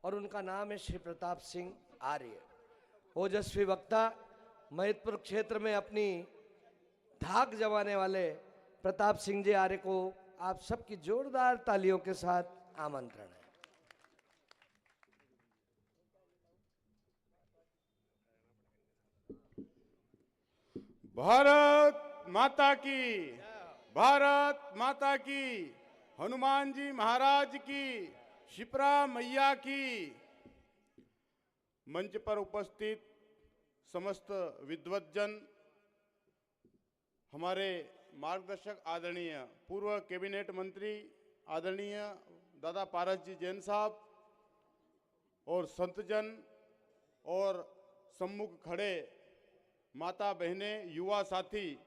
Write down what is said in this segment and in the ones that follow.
और उनका नाम है श्री प्रताप सिंह आर्य। ओजस्वी वक्ता, महिदपुर क्षेत्र में अपनी धाक जमाने वाले प्रताप सिंह जी आर्य को आप सबकी जोरदार तालियों के साथ आमंत्रण है। भारत माता की, भारत माता की, हनुमान जी महाराज की, शिप्रा मैया की। मंच पर उपस्थित समस्त विद्वज्जन, हमारे मार्गदर्शक आदरणीय पूर्व कैबिनेट मंत्री आदरणीय दादा पारस जी जैन साहब और संतजन और सम्मुख खड़े माता बहनें, युवा साथी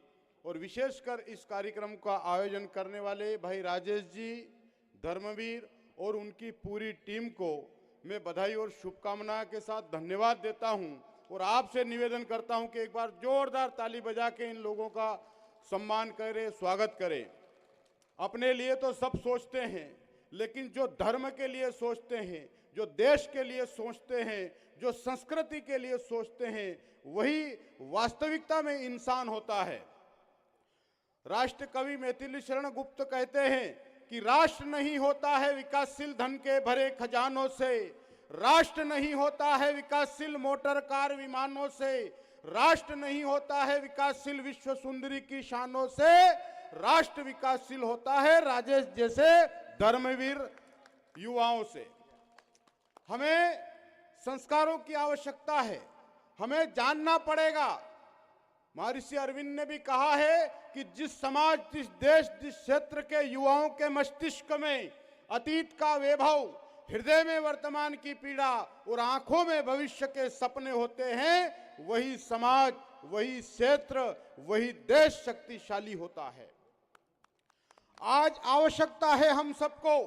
और विशेषकर इस कार्यक्रम का आयोजन करने वाले भाई राजेश जी, धर्मवीर और उनकी पूरी टीम को मैं बधाई और शुभकामना के साथ धन्यवाद देता हूं और आपसे निवेदन करता हूं कि एक बार जोरदार ताली बजा के इन लोगों का सम्मान करें, स्वागत करें। अपने लिए तो सब सोचते हैं, लेकिन जो धर्म के लिए सोचते हैं, जो देश के लिए सोचते हैं, जो संस्कृति के लिए सोचते हैं, वही वास्तविकता में इंसान होता है। राष्ट्र कवि मैथिली शरण गुप्त कहते हैं कि राष्ट्र नहीं होता है विकासशील धन के भरे खजानों से, राष्ट्र नहीं होता है विकासशील मोटर कार विमानों से, राष्ट्र नहीं होता है विकासशील विश्व सुंदरी की शानों से, राष्ट्र विकासशील होता है राजेश जैसे धर्मवीर युवाओं से। हमें संस्कारों की आवश्यकता है, हमें जानना पड़ेगा। महर्षि अरविंद ने भी कहा है कि जिस समाज, जिस देश, जिस क्षेत्र के युवाओं के मस्तिष्क में अतीत का वैभव, हृदय में वर्तमान की पीड़ा और आंखों में भविष्य के सपने होते हैं, वही समाज, वही क्षेत्र, वही देश शक्तिशाली होता है। आज आवश्यकता है हम सबको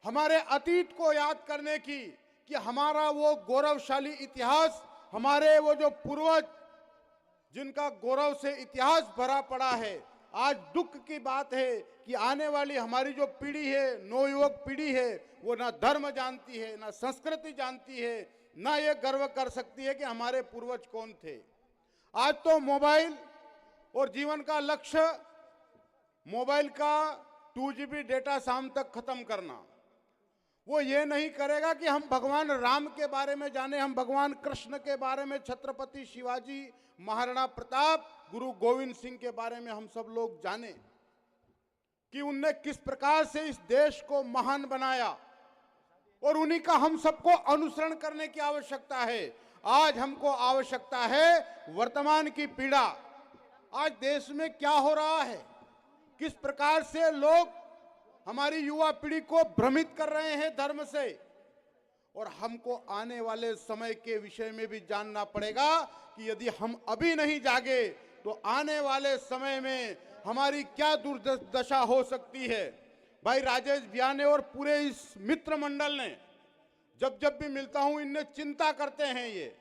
हमारे अतीत को याद करने की, कि हमारा वो गौरवशाली इतिहास, हमारे वो जो पूर्वज जिनका गौरव से इतिहास भरा पड़ा है। आज दुख की बात है कि आने वाली हमारी जो पीढ़ी है, नवयुवक पीढ़ी है, वो ना धर्म जानती है, ना संस्कृति जानती है, ना ये गर्व कर सकती है कि हमारे पूर्वज कौन थे। आज तो मोबाइल और जीवन का लक्ष्य मोबाइल का 2 GB डेटा शाम तक खत्म करना। वो ये नहीं करेगा कि हम भगवान राम के बारे में जाने, हम भगवान कृष्ण के बारे में, छत्रपति शिवाजी, महाराणा प्रताप, गुरु गोविंद सिंह के बारे में हम सब लोग जाने कि उनने किस प्रकार से इस देश को महान बनाया, और उन्हीं का हम सबको अनुसरण करने की आवश्यकता है। आज हमको आवश्यकता है वर्तमान की पीड़ा। आज देश में क्या हो रहा है, किस प्रकार से लोग हमारी युवा पीढ़ी को भ्रमित कर रहे हैं धर्म से, और हमको आने वाले समय के विषय में भी जानना पड़ेगा कि यदि हम अभी नहीं जागे तो आने वाले समय में हमारी क्या दुर्दशा हो सकती है। भाई राजेश भैया ने और पूरे इस मित्र मंडल ने, जब जब भी मिलता हूं, इनने चिंता करते हैं ये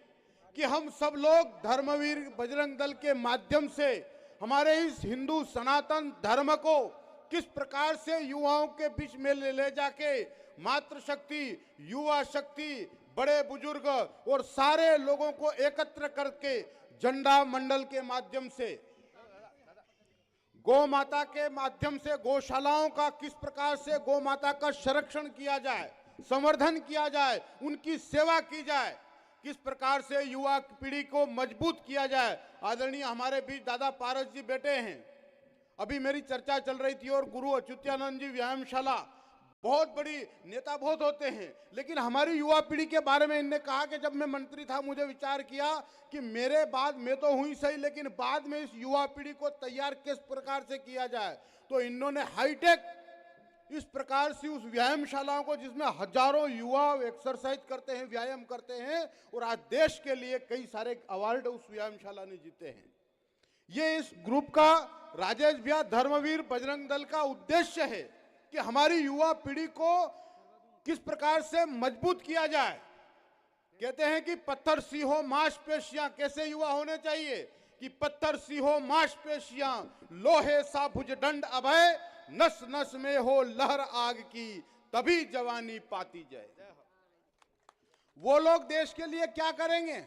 कि हम सब लोग धर्मवीर बजरंग दल के माध्यम से हमारे इस हिंदू सनातन धर्म को किस प्रकार से युवाओं के बीच में ले जाके मातृशक्ति, युवा शक्ति, बड़े बुजुर्ग और सारे लोगों को एकत्र करके झंडा मंडल के माध्यम से, गौ माता के माध्यम से, गौशालाओं का किस प्रकार से गौ माता का संरक्षण किया जाए, संवर्धन किया जाए, उनकी सेवा की जाए, किस प्रकार से युवा पीढ़ी को मजबूत किया जाए। आदरणीय हमारे बीच दादा पारस जी बैठे हैं। अभी मेरी चर्चा चल रही थी और गुरु अच्युतानंद जी व्यायामशाला, बहुत बड़ी नेता बहुत होते हैं, लेकिन हमारी युवा पीढ़ी के बारे में इनने कहा कि जब मैं मंत्री था मुझे विचार किया कि मेरे बाद, मैं तो हुई सही, लेकिन बाद में इस युवा पीढ़ी को तैयार किस प्रकार से किया जाए। तो इन्होंने हाईटेक इस प्रकार से उस व्यायामशालाओं को, जिसमें हजारों युवा एक्सरसाइज करते हैं, व्यायाम करते हैं, और आज देश के लिए कई सारे अवार्ड उस व्यायामशाला ने जीते हैं। ये इस ग्रुप का, राजेश भैया धर्मवीर बजरंग दल का उद्देश्य है कि हमारी युवा पीढ़ी को किस प्रकार से मजबूत किया जाए। कहते हैं कि पत्थर सी हो मांसपेशियां, कैसे युवा होने चाहिए कि पत्थर सी हो मांसपेशियां, लोहे सा भुजदंड अभय, नस नस में हो लहर आग की, तभी जवानी पाती जाए। वो लोग देश के लिए क्या करेंगे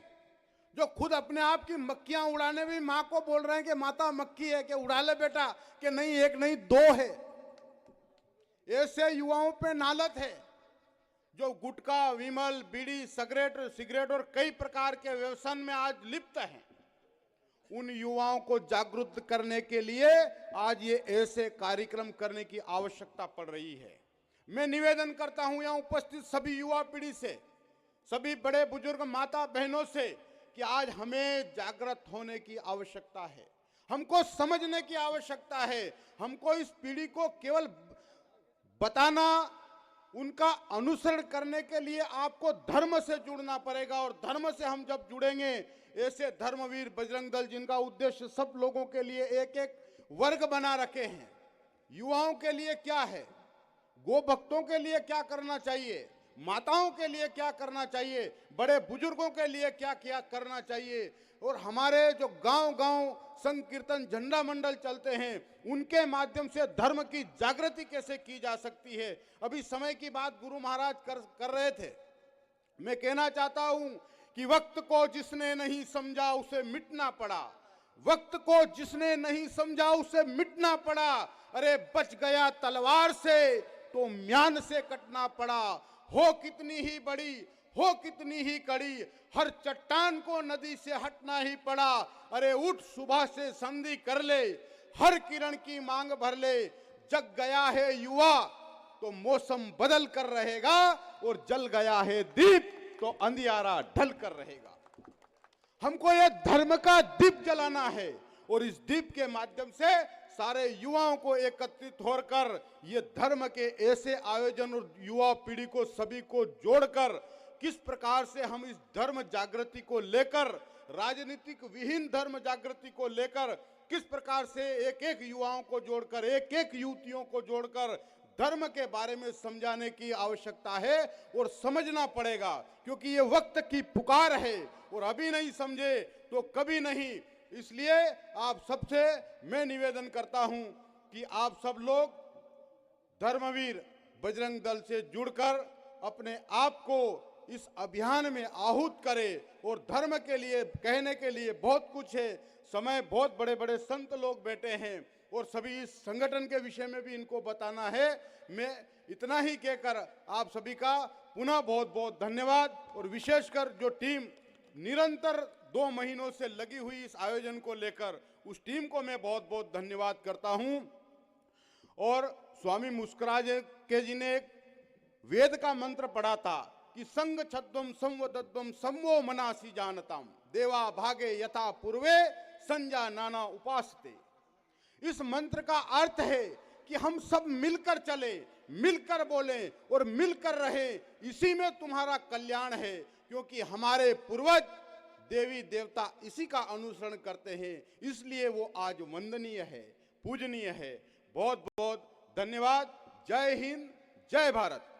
जो खुद अपने आप की मक्खियां उड़ाने में मां को बोल रहे हैं कि माता मक्खी है, कि उड़ा ले बेटा, कि नहीं एक नहीं दो है। ऐसे युवाओं पे नालत है जो गुटखा, विमल, बीड़ी, सिगरेट और कई प्रकार के व्यसन में आज लिप्त हैं। उन युवाओं को जागरूक करने के लिए आज ये ऐसे कार्यक्रम करने की आवश्यकता पड़ रही है। मैं निवेदन करता हूं यहां उपस्थित सभी युवा पीढ़ी से, सभी बड़े बुजुर्ग माता बहनों से कि आज हमें जागृत होने की आवश्यकता है, हमको समझने की आवश्यकता है। हमको इस पीढ़ी को केवल बताना, उनका अनुसरण करने के लिए आपको धर्म से जुड़ना पड़ेगा। और धर्म से हम जब जुड़ेंगे, ऐसे धर्मवीर बजरंग दल जिनका उद्देश्य सब लोगों के लिए एक एक वर्ग बना रखे हैं, युवाओं के लिए क्या है, गो भक्तों के लिए क्या करना चाहिए, माताओं के लिए क्या करना चाहिए, बड़े बुजुर्गों के लिए क्या क्या करना चाहिए, और हमारे जो गांव-गांव संकीर्तन झंडा मंडल चलते हैं उनके माध्यम से धर्म की जागृति कैसे की जा सकती है। अभी समय की बात गुरु महाराज कर रहे थे। मैं कहना चाहता हूं कि वक्त को जिसने नहीं समझा उसे मिटना पड़ा, वक्त को जिसने नहीं समझा उसे मिटना पड़ा। अरे बच गया तलवार से तो म्यान से कटना पड़ा। हो कितनी ही बड़ी, हो कितनी ही कड़ी, हर चट्टान को नदी से हटना ही पड़ा। अरे उठ सुबह से संधि कर ले, हर किरण की मांग भर ले। जग गया है युवा तो मौसम बदल कर रहेगा, और जल गया है दीप तो अंधियारा ढल कर रहेगा। हमको ये धर्म का दीप जलाना है, और इस दीप के माध्यम से सारे युवाओं को एकत्रित होकर ये धर्म के ऐसे आयोजन और युवा पीढ़ी को सभी को जोड़कर किस प्रकार से हम इस धर्म जागृति को लेकर, राजनीतिक विहीन धर्म जागृति को लेकर किस प्रकार से एक एक युवाओं को जोड़कर, एक एक युवतियों को जोड़कर धर्म के बारे में समझाने की आवश्यकता है और समझना पड़ेगा, क्योंकि ये वक्त की पुकार है और अभी नहीं समझे तो कभी नहीं। इसलिए आप सबसे मैं निवेदन करता हूं कि आप सब लोग धर्मवीर बजरंग दल से जुड़कर अपने आप को इस अभियान में आहूत करें। और धर्म के लिए कहने के लिए बहुत कुछ है, समय बहुत बड़े बड़े संत लोग बैठे हैं और सभी इस संगठन के विषय में भी इनको बताना है। मैं इतना ही कहकर आप सभी का पुनः बहुत बहुत धन्यवाद, और विशेषकर जो टीम निरंतर 2 महीनों से लगी हुई इस आयोजन को लेकर, उस टीम को मैं बहुत बहुत धन्यवाद करता हूं। और स्वामी मुस्कुराज के जी ने एक वेद का मंत्र पढ़ा था कि संग छद्वम संवदद्वम समवो मनासी जानताम देवा भागे यथा पूर्वे संजा नाना उपासते। इस मंत्र का अर्थ है कि हम सब मिलकर चले, मिलकर बोले और मिलकर रहे, इसी में तुम्हारा कल्याण है। क्योंकि हमारे पूर्वज देवी देवता इसी का अनुसरण करते हैं, इसलिए वो आज वंदनीय है, पूजनीय है। बहुत बहुत धन्यवाद। जय हिंद, जय भारत।